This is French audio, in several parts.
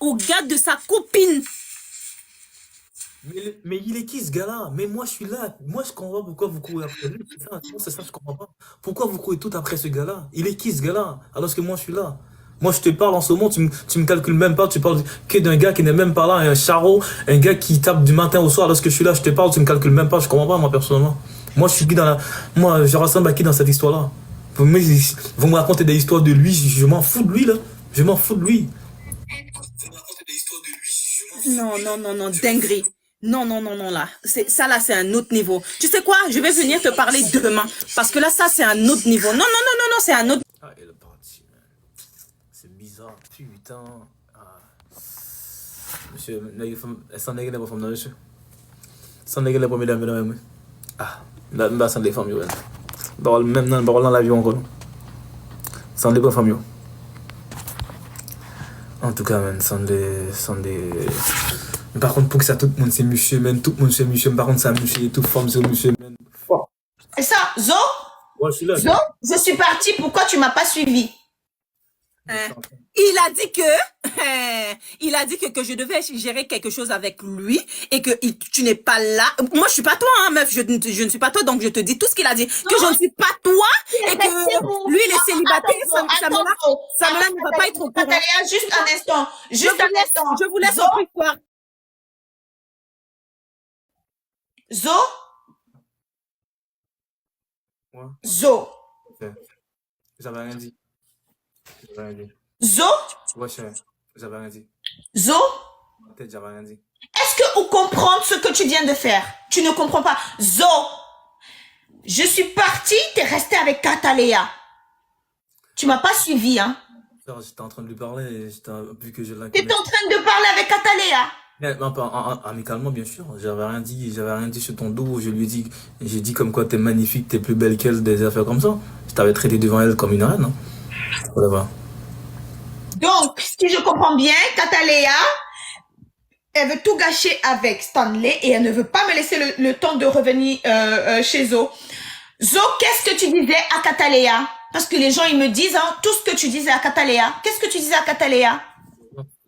au gars de sa copine. Mais il est qui ce gars-là? Mais moi je suis là. Moi je comprends pas pourquoi vous courez après lui. C'est ça, je comprends pas. Pourquoi vous courez tout après ce gars-là? Il est qui ce gars-là? Alors que moi je suis là. Moi je te parle en ce moment, tu me calcules même pas, tu parles que d'un gars qui n'est même pas là, un charreau, un gars qui tape du matin au soir. Lorsque je suis là, je te parle, tu me calcules même pas, je comprends pas moi personnellement. Moi je suis qui dans la. Moi je ressemble à qui dans cette histoire-là? Vous me racontez des histoires de lui, je m'en fous de lui là. Je m'en fous de lui. Non, non, non, non, dinguerie. Non, non, non, non, là. Ça, là, c'est un autre niveau. Tu sais quoi? Je vais venir te parler demain. Parce que là, ça, c'est un autre niveau. Non, non, non, non, non, c'est un autre. Ah, elle est partie. C'est bizarre, putain. Ah. Monsieur, sans négliger les femmes, monsieur. Sans négliger les mesdames, mesdames. Ah, là, sans les femmes, ouais. Même dans l'avion, encore. Sans les femmes, en tout cas, man, sans les. Mais par contre, pour que ça, tout le monde c'est monsieur, man. Tout le monde c'est monsieur. Par contre, ça, monsieur, tout femme, c'est monsieur, man. Fuck. Et ça, Zo, Ouais, je suis là. Zo, je suis partie. Pourquoi tu m'as pas suivi? Il a dit il a dit que je devais gérer quelque chose avec lui et que tu n'es pas là. Moi, je suis pas toi, hein, meuf. Je ne suis pas toi, donc je te dis tout ce qu'il a dit. Que je ne suis pas toi et que lui, il est célibataire. Ça ne va pas être au courant. Natalia, juste un instant. Juste un instant. Je vous laisse Zo, au plus soir. Zo, Ouais, Zo, ok. J'avais rien dit. J'avais rien dit. Zo, Ouais, cher. J'avais rien dit. Zo. Peut-être j'avais rien dit. Est-ce que vous comprenez ce que tu viens de faire? Tu ne comprends pas. Zo, je suis partie, t'es resté avec Katalea. Tu m'as pas suivi, hein? Frère, j'étais en train de lui parler, vu que je la T'étais connais. en train de parler avec Katalea. Amicalement, bien sûr. J'avais rien dit sur ton dos. J'ai dit comme quoi t'es magnifique, t'es plus belle qu'elle, des affaires comme ça. Je t'avais traité devant elle comme une reine, hein. Voilà. Donc, si je comprends bien, Katalea, elle veut tout gâcher avec Stanley et elle ne veut pas me laisser le temps de revenir chez Zo. Zo, qu'est-ce que tu disais à Katalea? Parce que les gens, ils me disent hein, tout ce que tu disais à Katalea. Qu'est-ce que tu disais à Katalea?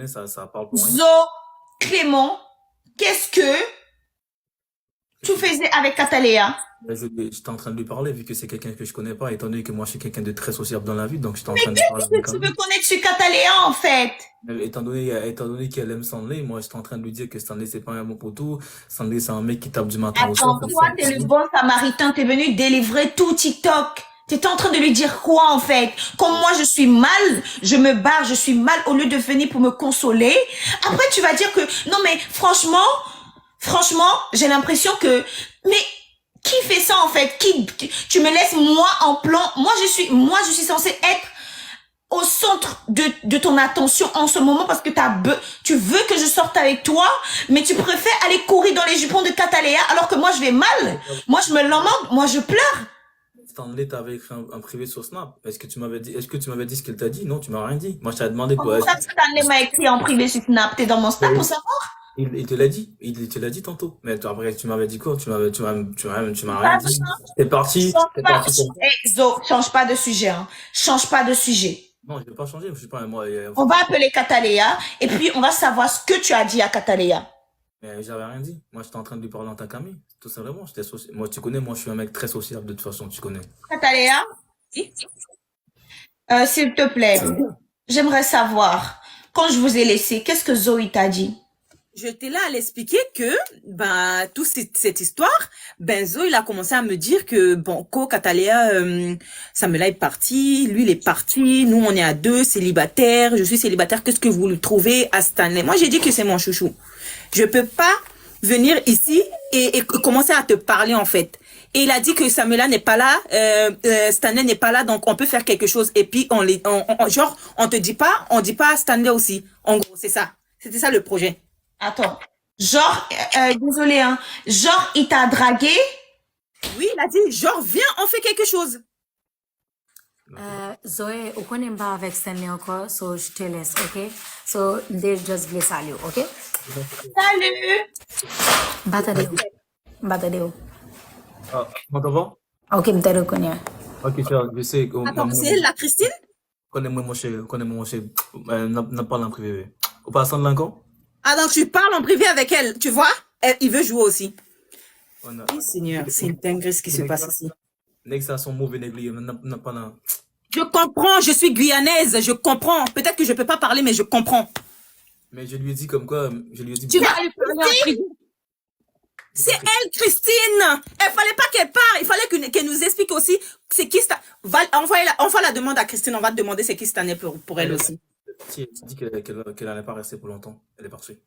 Ça parle pour rien. Zo, Clément, qu'est-ce que tu faisais avec Katalea? J'étais en train de lui parler, vu que c'est quelqu'un que je connais pas, étant donné que moi je suis quelqu'un de très sociable dans la vie, donc j'étais en train de parler Qu'est-ce avec que tu elle. veux connaître sur Katalea, en fait? Étant donné qu'elle aime Stanley, moi j'étais en train de lui dire que Stanley c'est pas un bon poteau, Stanley c'est un mec qui tape du matin au soir. Attends, toi, t'es le bon samaritain, t'es venu délivrer tout TikTok. T'étais en train de lui dire quoi, en fait? Comme moi, je suis mal, je me barre, je suis mal au lieu de venir pour me consoler. Après, tu vas dire que, non, mais franchement, j'ai l'impression que, mais qui fait ça, en fait? Tu me laisses moi en plan. Moi, je suis censée être au centre de ton attention en ce moment parce que tu veux que je sorte avec toi, mais tu préfères aller courir dans les jupons de Katalea alors que moi je vais mal. Moi je me lamente, moi je pleure. Stanley t'avait écrit un privé sur Snap. Est-ce que tu m'avais dit ce qu'elle t'a dit? Non, tu m'as rien dit. Moi je t'avais demandé quoi. Pourquoi Stanley m'a écrit en privé sur Snap? T'es dans mon Snap pour savoir? Il te l'a dit. Il te l'a dit tantôt. Mais après, tu m'avais dit quoi? Tu m'as rien dit. T'es parti. Zo, change pas de sujet, hein. Change pas de sujet. Non, je vais pas changer. Je suis pas, moi, On va appeler Katalea et puis on va savoir ce que tu as dit à Katalea. mais j'avais rien dit. Moi, j'étais en train de lui parler en tant qu'ami. Tout simplement. Moi, tu connais, moi, je suis un mec très sociable de toute façon, tu connais. Katalea, s'il te plaît, j'aimerais savoir, quand je vous ai laissé, qu'est-ce que Zoé t'a dit? J'étais là à l'expliquer que, toute cette histoire, Zo, il a commencé à me dire que, Katalea, Samuela est parti, lui, il est parti, nous, on est à 2, célibataires, je suis célibataire, qu'est-ce que vous lui trouvez à Stanley? Moi, j'ai dit que c'est mon chouchou. Je peux pas venir ici et commencer à te parler, en fait. Et il a dit que Samuela n'est pas là, Stanley n'est pas là, donc on peut faire quelque chose. Et puis, on te dit pas, on dit pas à Stanley aussi. En gros, c'est ça. C'était ça le projet. Attends, genre, désolé, hein, genre, il t'a dragué? Oui, il a dit, genre, viens, on fait quelque chose. Zoe, uko pas avec Stanley encore, so je te laisse, ok? So, they just bless you, ok? Salut! Batadeo. Ah, m'entends? Ok, m'tero konya. Ok, je sais. Attends, c'est elle, la Christine? Connais-moi, mon chéri. N'a pas en privé. Au passant de l'encore? Ah, donc tu parles en privé avec elle, tu vois? Il veut jouer aussi. On a. Eh, Seigneur, c'est une dinguerie ce qui se passe ici. Next à son mauvais négligé, n'a pas là. Je comprends, je suis guyanaise, je comprends. Peut-être que je peux pas parler, mais je comprends. Mais je lui ai dit comme quoi, je lui ai dit, Tu bon, vas lui parler en privé. C'est elle, Christine. Il fallait pas qu'elle parle. Il fallait qu'elle nous explique aussi c'est qui Stan. Envoie la demande à Christine. On va te demander c'est qui Stanley pour elle aussi. si, elle a dit qu'elle allait pas rester pour longtemps. Elle est partie.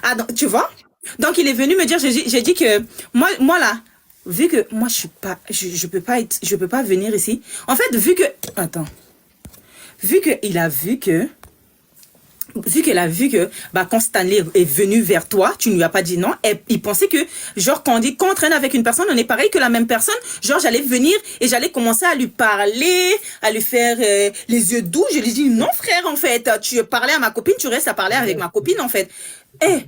Ah, donc, tu vois? Donc, il est venu me dire, j'ai dit que moi là, vu que moi je suis pas, je peux pas venir ici. En fait, vu que il a vu que vu qu'elle a vu que bah quand Stanley est venu vers toi, tu ne lui as pas dit non, il pensait que genre quand on traîne avec une personne, on est pareil que la même personne, genre j'allais venir et j'allais commencer à lui parler, à lui faire les yeux doux. Je lui dis non frère, en fait, tu parlais à ma copine, tu restes à parler avec ma copine en fait. Eh,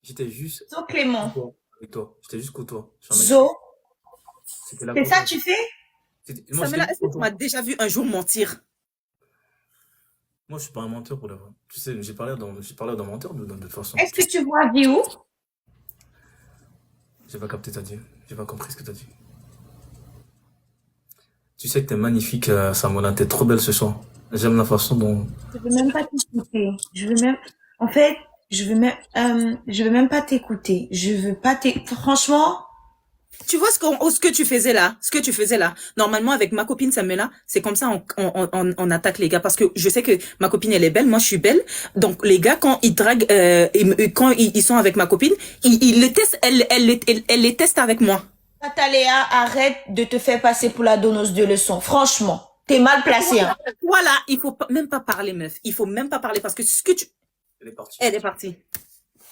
J'étais juste Zo Clément. côtoie avec toi. J'étais juste côtoie. Je suis un mec- Zo, C'était la c'est ça côtoie. que tu fais? Moi, Samela, j'étais est-ce juste que tu côtoie. m'as déjà vu un jour mentir? Moi, je suis pas un menteur pour le vrai. Tu sais, j'ai parlé d'un menteur de toute façon. Est-ce que tu vois dit où? J'ai pas capté ta dit. J'ai pas compris ce que t'as dit. Tu sais que t'es magnifique, Samola. T'es trop belle ce soir. J'aime la façon dont. Je veux même pas t'écouter. En fait, je veux même pas t'écouter. Je veux pas franchement, Tu vois ce que tu faisais là, ce que tu faisais là. Normalement, avec ma copine Samela, c'est comme ça on attaque les gars parce que je sais que ma copine elle est belle, moi je suis belle. Donc les gars quand ils draguent, quand ils sont avec ma copine, ils le testent, elle les teste avec moi. Natalia, arrête de te faire passer pour la donneuse de leçons. Franchement, t'es mal placée, hein. Voilà, il faut même pas parler meuf, il faut même pas parler parce que Elle est partie. elle est partie.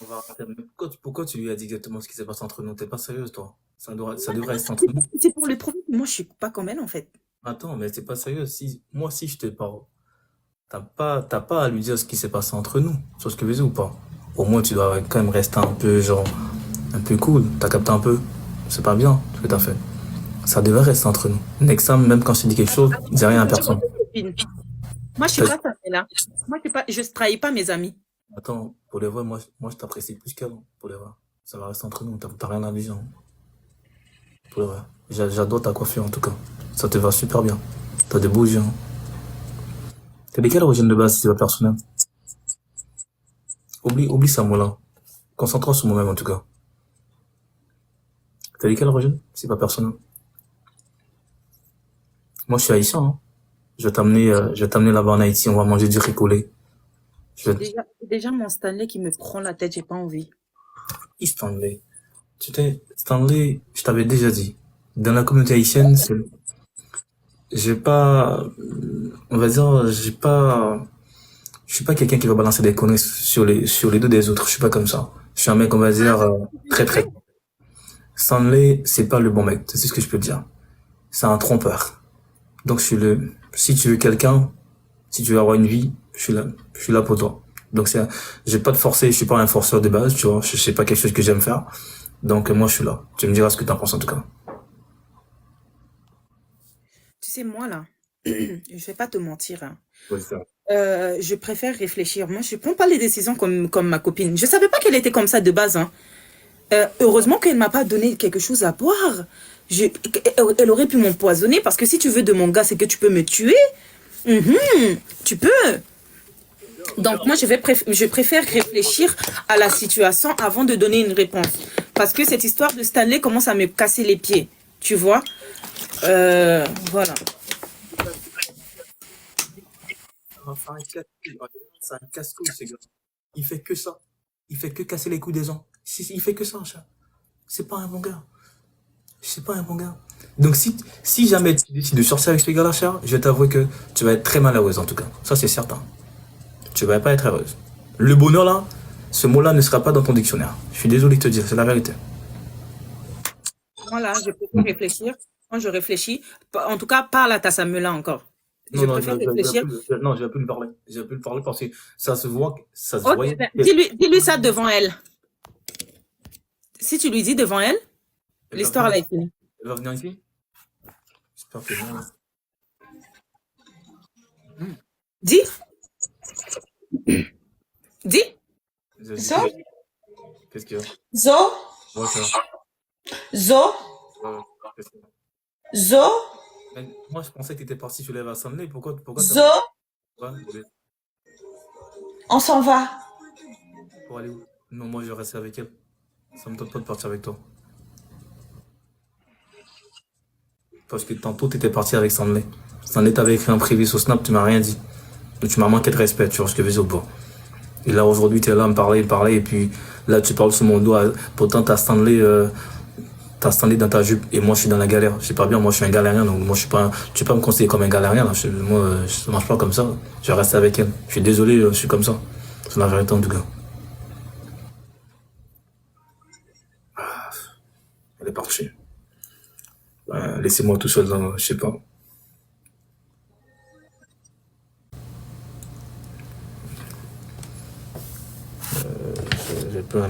On va arrêter. Mais pourquoi tu lui as dit exactement ce qui s'est passé entre nous? T'es pas sérieuse, toi. Ça devrait rester entre nous. C'est pour le prouver que moi je suis pas comme elle en fait. Attends, mais t'es pas sérieuse. Si je te parle, t'as pas à lui dire ce qui s'est passé entre nous. Tu vois ce que je veux dire ou pas? Au moins, tu dois quand même rester un peu, genre, un peu cool. T'as capté un peu? C'est pas bien, ce que t'as fait. Ça devrait rester entre nous. Next time, même quand je te dis quelque chose, dis rien à personne. Moi je suis pas Samela. Moi je trahis pas mes amis. Attends, pour les vrai, moi je t'apprécie plus qu'elle, hein, pour les vrai. Ça va rester entre nous, t'as rien à dire, hein. Pour les vrai. J'adore ta coiffure, en tout cas. Ça te va super bien. T'as des beaux yeux, hein. T'es de quelle origine de base, si c'est pas personnel? Oublie ça, moi, là. Concentre-toi sur moi-même, en tout cas. T'es de quelle origine? C'est pas personnel. Moi, je suis haïtien, hein. Je vais t'amener là-bas en Haïti, on va manger du ricolé. Déjà mon Stanley qui me prend la tête, j'ai pas envie. Stanley. Stanley, je t'avais déjà dit. Dans la communauté haïtienne, j'ai pas, on va dire, je suis pas quelqu'un qui va balancer des conneries sur les dos des autres. Je suis pas comme ça. Je suis un mec, on va dire, très. Stanley, c'est pas le bon mec. C'est ce que je peux te dire. C'est un trompeur. Donc, si tu veux quelqu'un, si tu veux avoir une vie, je suis là pour toi. Donc, j'ai pas de forcer, je suis pas un forceur de base, tu vois. C'est pas quelque chose que j'aime faire. Donc, moi, je suis là. Tu me diras ce que t'en penses, en tout cas. Tu sais, moi là, je vais pas te mentir, hein. Faut le faire. Je préfère réfléchir. Moi, je prends pas les décisions comme ma copine. Je savais pas qu'elle était comme ça de base, hein. Heureusement qu'elle m'a pas donné quelque chose à boire. Elle aurait pu m'empoisonner parce que si tu veux de mon gars, c'est que tu peux me tuer. Tu peux. Donc moi, je préfère réfléchir à la situation avant de donner une réponse. Parce que cette histoire de Stanley commence à me casser les pieds. Tu vois? Voilà. C'est un casse-couille, ce gars. Il fait que ça. Il fait que casser les couilles des gens. Il fait que ça, chat. C'est pas un bon gars. C'est pas un bon gars. Donc si jamais tu décides de sortir avec ce gars-là, cher, je vais t'avouer que tu vas être très malheureuse en tout cas. Ça c'est certain. Tu vas pas être heureuse. Le bonheur là, ce mot-là ne sera pas dans ton dictionnaire. Je suis désolé de te dire, c'est la vérité. Voilà, je préfère réfléchir. Quand je réfléchis, en tout cas, parle à ta Samela encore. Je préfère réfléchir. Non, je vais plus lui parler. Je vais plus lui parler parce que ça se voit, ça se Ok, voyait. dis-lui ça devant elle. Si tu lui dis devant elle, l'histoire elle est finie. Elle va venir ici? J'espère que non. Dis. Dis? J'ai dit, Zo? qu'est-ce qu'il y a? Zo? Ouais, ça. Zo? Ouais, qu'est-ce qu'il y a? Zo? Mais moi, je pensais que tu étais parti, tu lèves à Stanley. Pourquoi t'as... Zo? Ouais, On s'en va. pour aller où? Non, moi, je vais rester avec elle. Ça me tente pas de partir avec toi. Parce que tantôt, tu étais parti avec Stanley. Stanley t'avait écrit un privé sur Snap, tu m'as rien dit. Donc, tu m'as manqué de respect, tu vois ce que je veux dire ou pas? Et là, aujourd'hui, tu es là à me parler, et puis là, tu parles sur mon dos. Pourtant, t'as Stanley dans ta jupe, et moi, je suis dans la galère. Je sais pas bien, moi, je suis un galérien, donc moi, je suis pas, tu peux pas me conseiller comme un galérien, là. Moi, ça marche pas comme ça. Je vais rester avec elle. Je suis désolé, je suis comme ça. C'est la vérité, en tout cas. Elle est partie. Laissez-moi tout seul dans, je sais pas. J'ai peur.